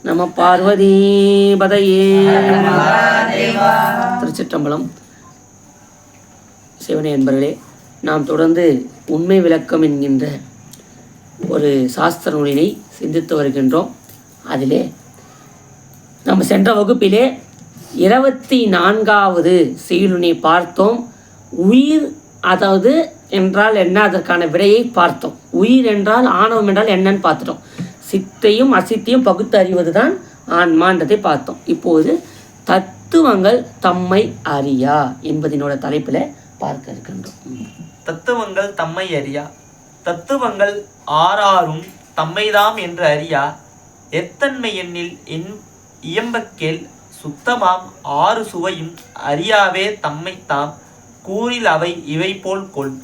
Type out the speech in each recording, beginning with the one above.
நம பார்வதி பதையே. திருச்சிற்றம்பலம். சிவனே என்பர்களே, நாம் தொடர்ந்து உண்மை விளக்கம் என்கின்ற ஒரு சாஸ்திர நூலினை சிந்தித்து வருகின்றோம். அதிலே நம்ம சென்ற வகுப்பிலே 24வது செய்யுளினை பார்த்தோம். உயிர் அதாவது என்றால் என்ன, அதற்கான விடையை பார்த்தோம். உயிர் என்றால் ஆணவம் என்றால் என்னன்னு பார்த்துட்டோம். சித்தையும் அசித்தையும் பகுத்து அறிவது தான் ஆன்மான்றதை பார்த்தோம். இப்போது தத்துவங்கள் தம்மை அறியா என்பதனோட தலைப்பில் பார்க்க இருக்கின்றோம். தத்துவங்கள் தம்மை அறியா. தத்துவங்கள் ஆறாரும் தம்மைதாம் என்று அறியா. எத்தன்மை எண்ணில் இயம்பக்கேள் சுத்தமாம் ஆறு சுவையும் அறியாவே தம்மைத்தாம் கூறில் அவை இவை போல் கொள்.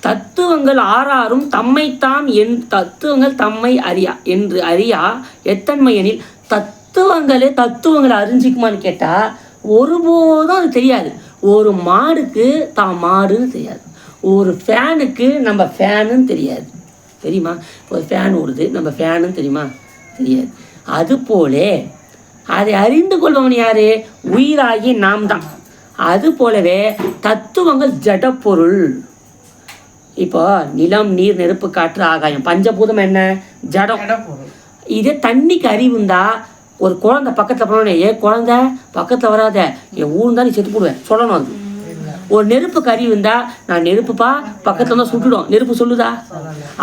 தத்துவங்கள் ஆறாரும் தம்மைத்தாம் தத்துவங்கள் தம்மை அறியா என்று அறியா. எத்தன்மை எனில் தத்துவங்களை அறிஞ்சிக்குமான்னு கேட்டால் ஒருபோதும் அது தெரியாது. ஒரு மாடுக்கு தான் மாடுன்னு தெரியாது. ஒரு ஃபேனுக்கு நம்ம ஃபேனுன்னு தெரியாது. தெரியுமா? ஒரு ஃபேன் ஓடுது, நம்ம ஃபேனுன்னு தெரியுமா? தெரியாது. அதுபோல அதை அறிந்து கொள்பவன் யாரு? உயிராகி நாம் தான். அதுபோலவே தத்துவங்கள் ஜடப்பொருள். இப்போ நிலம், நீர், நெருப்பு, காற்று, ஆகாயம், பஞ்சபூதம் என்ன? ஜடம். இதே தண்ணிக்கு அறிவுந்தா ஒரு குழந்தை பக்கத்தில் போனோடனே, ஏ குழந்தை பக்கத்தில் வராத, என் ஊருந்தா நீ செத்து போடுவேன் சொல்லணும். அது ஒரு நெருப்புக்கு அறிவு இருந்தா, நான் நெருப்புப்பா பக்கத்தில் தான் சுட்டுடும், நெருப்பு சொல்லுதா?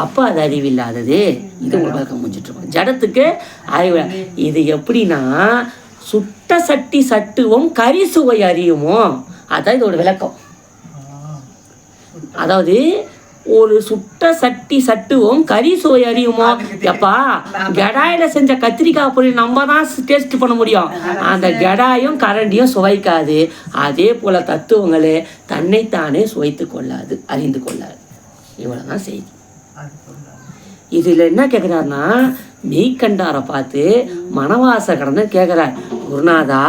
அப்போ அது அறிவில்லாதது. இது உங்களுக்கு விளக்கம் முடிஞ்சிட்ருக்கோம். ஜடத்துக்கு அறிவு. இது எப்படின்னா, சுட்ட சட்டி சட்டுவோம் கறி சுவை அறியுமோ, அதான் இதோட விளக்கம். அதாவது ஒரு சுட்ட சட்டி சட்டுவோம் கறி சுவை அறியுமோ. எப்பா கடாயில செஞ்ச கத்திரிக்காய் பொரியல் நம்ம தான் டேஸ்ட் பண்ண முடியும். அந்த கடாயும் கரண்டியும் சுவைக்காது. அதே போல தத்துவங்களே தன்னைத்தானே சுவைத்து கொள்ளாது, அறிந்து கொள்ளாது. இவ்வளவுதான் செய்தி. இதுல என்ன கேட்கிறாருன்னா, மெய்கண்டாரை பார்த்து மனவாச கடந்து கேட்கிறார், குருநாதா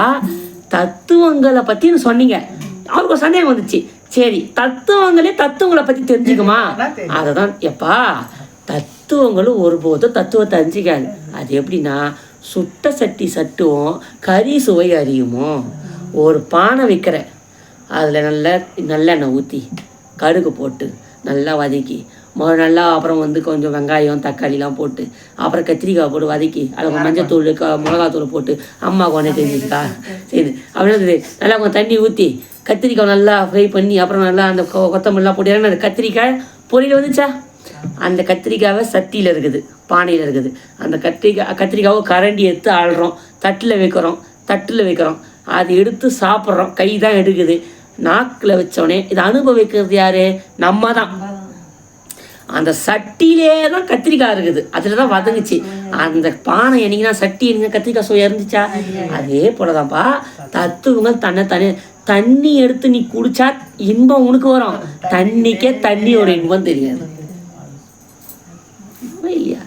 தத்துவங்களை பத்தி சொன்னீங்க. அவருக்கு ஒரு சந்தேகம் வந்துச்சு. சரி, தத்துவங்களை பற்றி தெரிஞ்சுக்குமா? அதை தான் எப்பா தத்துவங்களும் ஒருபோதும் தத்துவத்தை அறிஞ்சிக்காது. அது எப்படின்னா, சுட்ட சட்டி சட்டுவோம் கறி சுவை அறியுமோ. ஒரு பானை வைக்கிறேன், அதில் நல்லெண்ணெய் ஊற்றி கடுகு போட்டு நல்லா வதக்கி நல்லா அப்புறம் கொஞ்சம் வெங்காயம் தக்காளிலாம் போட்டு அப்புறம் கத்திரிக்காய் போட்டு வதக்கி அதில் மஞ்சத்தூள் மிளகாத்தூள் போட்டு அம்மா கொண்டே தெரிஞ்சுக்கா சரி அப்படின்னு நல்லா கொஞ்சம் தண்ணி ஊற்றி கத்திரிக்காய் நல்லா ஃப்ரை பண்ணி அப்புறம் நல்லா அந்த கொத்தமல்லாம் போட்டு அந்த கத்திரிக்காய் பொரியல் வந்துச்சா. அந்த கத்திரிக்காவை சட்டியில் இருக்குது, பானையில் இருக்குது. அந்த கத்திரிக்காவை கரண்டி எடுத்து ஆள்றோம், தட்டில் வைக்கிறோம். அது எடுத்து சாப்பிட்றோம். கை தான் எடுக்குது. நாக்கில் வச்சோடனே இதை அனுபவிக்கிறது யாரு? நம்ம தான். அந்த சட்டியிலே தான் கத்திரிக்காய் இருக்குது, அதில் தான் வதங்குச்சு. அந்த பானை என்னைக்குன்னா சட்டி என்னங்க கத்திரிக்காய் சுவை இருந்துச்சா? அதே போலதான்ப்பா தத்துவங்கள் தன்னை தண்ணி எடுத்து நீ குடிச்சா இன்பம் உனக்கு வரும். தண்ணிக்கே தண்ணியோட இன்பம் தெரியாது இல்லையா?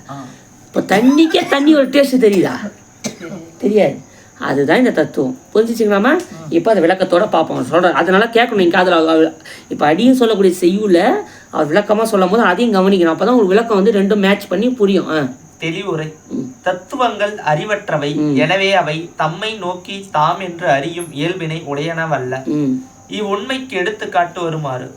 இப்போ தண்ணிக்கே தண்ணியோட டேஸ்ட் தெரியுதா? தெரியாது. அதுதான் இந்த தத்துவம். புரிஞ்சிச்சிங்களாமா? இப்போ அந்த விளக்கத்தோட பார்ப்போம். சொல்கிறேன், அதனால கேட்கணும். நீங்கள் அதில் இப்போ அடியும் சொல்லக்கூடிய செய்யுள்ள அவர் விளக்கமாக சொல்லும் போது அதையும் கவனிக்கணும். அப்போ தான் உங்களுக்கு விளக்கம் ரெண்டும் மேட்ச் பண்ணி புரியும். தெளிவுரை. தத்துவங்கள் அறிவற்றவை, எனவே அவை தம்மை நோக்கி தாம் என்று அறியும் இயல்பினை உடையனவல்ல. இவ்வுண்மைக்கு எடுத்துக்காட்டு வருமாறு,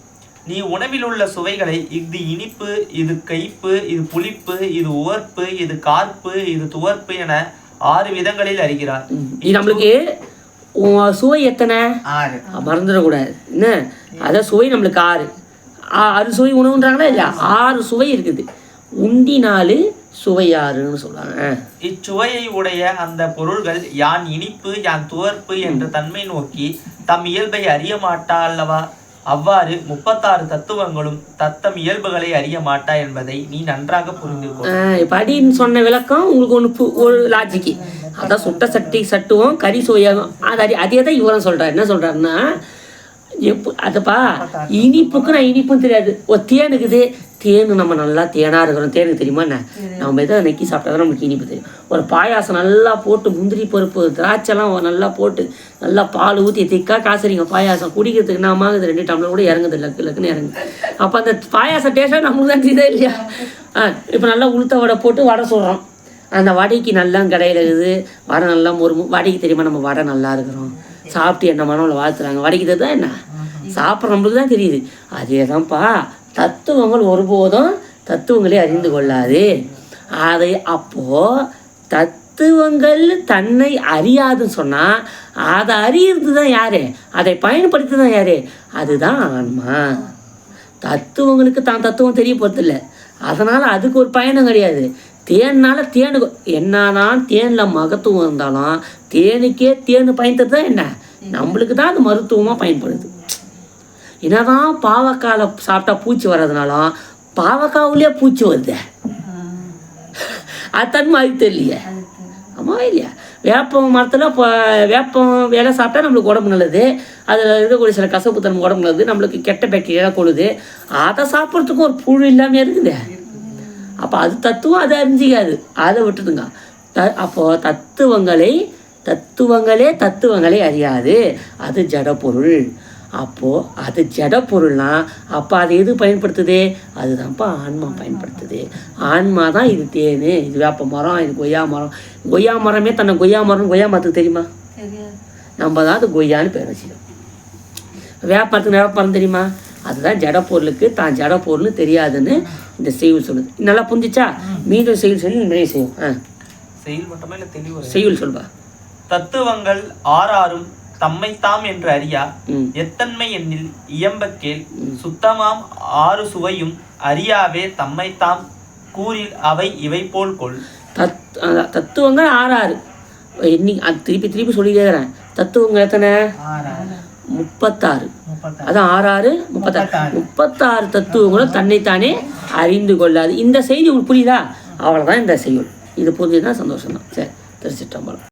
நீ உணவில் உள்ள சுவைகளை இது இனிப்பு, இது கைப்பு, இது புளிப்பு, இது உவர்ப்பு, இது கார்ப்பு, இது துவர்ப்பு என 6 விதங்களில் அறிகிறார். இது நம்மளுக்கு சுவை எத்தனை மறந்துடக்கூடாது. என்ன அதான் சுவை நம்மளுக்கு 6 சுவை உணவுன்றாங்களா இல்லையா? 6 சுவை இருக்குது. உண்டி 4 சுவை 6ன்னு சொல்றாங்க. இச்சுவையை உடைய அந்த பொருள்கள் யான் இனிப்பு யான் துவர்ப்பு என்ற தன்மை நோக்கி தம் இயல்பை அறிய மாட்டா அல்லவா? அவ்வாறு 36 தத்துவங்களும் தத்தம் இயல்புகளை அறிய மாட்டா என்பதை நீ நன்றாக புரிந்து கொள். இப்போ அடின்னு சொன்ன விளக்கம் உங்களுக்கு ஒரு லாஜிக்கு. அதான் சுட்ட சட்டி சட்டுவோம் கறி சுவையாகும். அதே தான் இவரும் சொல்றாரு. என்ன சொல்றாருன்னா, அதுப்பா இனிப்புக்கு நான் இனிப்பும் தெரியாது. ஒரு தேன் இருக்குது, தேனு நம்ம நல்லா தேனாக இருக்கிறோம். தேனுக்கு தெரியுமா என்ன? நம்ம எதை நக்கி சாப்பிட்டா தான் நம்மளுக்கு இனிப்பு தெரியும். ஒரு பாயாசம் நல்லா போட்டு முந்திரி பருப்பு திராட்சைலாம் நல்லா போட்டு நல்லா பால் ஊற்றி திக்காக காசுறீங்க பாயாசம் குடிக்கிறதுக்கு நாம 2 டம்ளர் கூட இறங்குது, லக்குன்னு இறங்குது. அப்போ அந்த பாயாசம் டேஸ்ட்டாக நம்மளுக்கு தான் தெரியுதா இல்லையா? இப்போ நல்லா உளுத்த வடை போட்டு வடை சொல்கிறோம். அந்த வடைக்கு நல்லா கடையில் இருக்குது, வடை நல்லா வடைக்கு தெரியுமா நம்ம வடை நல்லா இருக்கிறோம், சாப்பிட்டு என்ன மனவில் வாழ்த்துறாங்க, வடைக்கு தான் என்ன சாப்பிட்ற நம்மளுக்கு தான் தெரியுது. அதே தான்ப்பா தத்துவங்கள் ஒருபோதும் தத்துவங்களே அறிந்து கொள்ளாது. அதை அப்போது தத்துவங்கள் தன்னை அறியாதுன்னு சொன்னால் அதை அறியறது தான் யார், அதை பயன்படுத்தி தான் யார், அதுதான் ஆன்மா. தத்துவங்களுக்கு தான் தத்துவம் தெரிய போகிறதில்ல, அதனால் அதுக்கு ஒரு பயணம் கிடையாது. தேனால் தேனுக்கு என்னதான் தேனில் மகத்துவம் இருந்தாலும் தேனுக்கே தேனு பயன்படுறது தான் என்ன, நம்மளுக்கு தான் அது மருத்துவமாக பயன்படுது. என்னதான் பாவக்காயில் சாப்பிட்டா பூச்சி வர்றதுனாலும் பாவக்காவுலேயே பூச்சி வருது, அது தன்மை அது தெரியலையே. ஆமாவா இல்லையா? வேப்பம் மரத்தில் இப்போ வேப்பம் இலை சாப்பிட்டா நம்மளுக்கு உடம்பு நல்லது, அதில் இருக்கக்கூடிய சில கசப்பு தன்மை உடம்பு நல்லது, நம்மளுக்கு கெட்ட பாக்டீரியா கொள்ளுது. அதை சாப்பிட்றதுக்கும் ஒரு புழு இல்லாமல் இருக்குது. அப்போ அது தத்துவம், அதை அறிஞ்சிக்காது, அதை விட்டுதுங்க. அப்போது தத்துவங்களே அறியாது, அது ஜடப்பொருள். அப்போது அது ஜடப்பொருள்னா அப்போ அதை எது பயன்படுத்துது, அதுதான்ப்பா ஆன்மா பயன்படுத்துது. ஆன்மா தான் இது தேன், இது வேப்ப மரம், இது கொய்யா மரம். கொய்யா மரமே தன்னை கொய்யா மரத்துக்கு தெரியுமா? நம்ம தான் அது கொய்யான்னு பேர் வச்சுக்கணும். வேப்பமரத்துக்கு தெரியுமா? அதுதான் ஜடப்பொருளுக்கு தான் ஜடப்பொருள்னு தெரியாதுன்னு இந்த செய்யுள் சொல்லுது. நல்லா புரிஞ்சிச்சா? மீண்டும் செய்யுள் சொல்லி நிறைய செய்யும். செய்யுள் மட்டுமே இல்லை, தெளிவு செய்யுள் சொல்வா. தத்துவங்கள் ஆறாரும் தம்மைத்தாம் என்று அறியா எத்தன்மை எண்ணில் இயம்ப கேள் சுத்தமாம் ஆறு சுவையும் அறியாவே தம்மைத்தாம் கூறில் அவை இவை போல் கொள். தத்துவங்கள் ஆறாறு இன்னைக்கு அது திருப்பி சொல்லிக்கிறேன். தத்துவங்கள் எத்தனை? 36. அதான் 6 36 தத்துவங்களும் தன்னைத்தானே அறிந்து கொள்ளாது. இந்த செய்தி உங்களுக்கு புரியுதா? அவ்வளோதான் இந்த செய்யுள். இது புரிஞ்சுதான் சந்தோஷம் தான். சரி, திருச்சிற்றம்பலம்.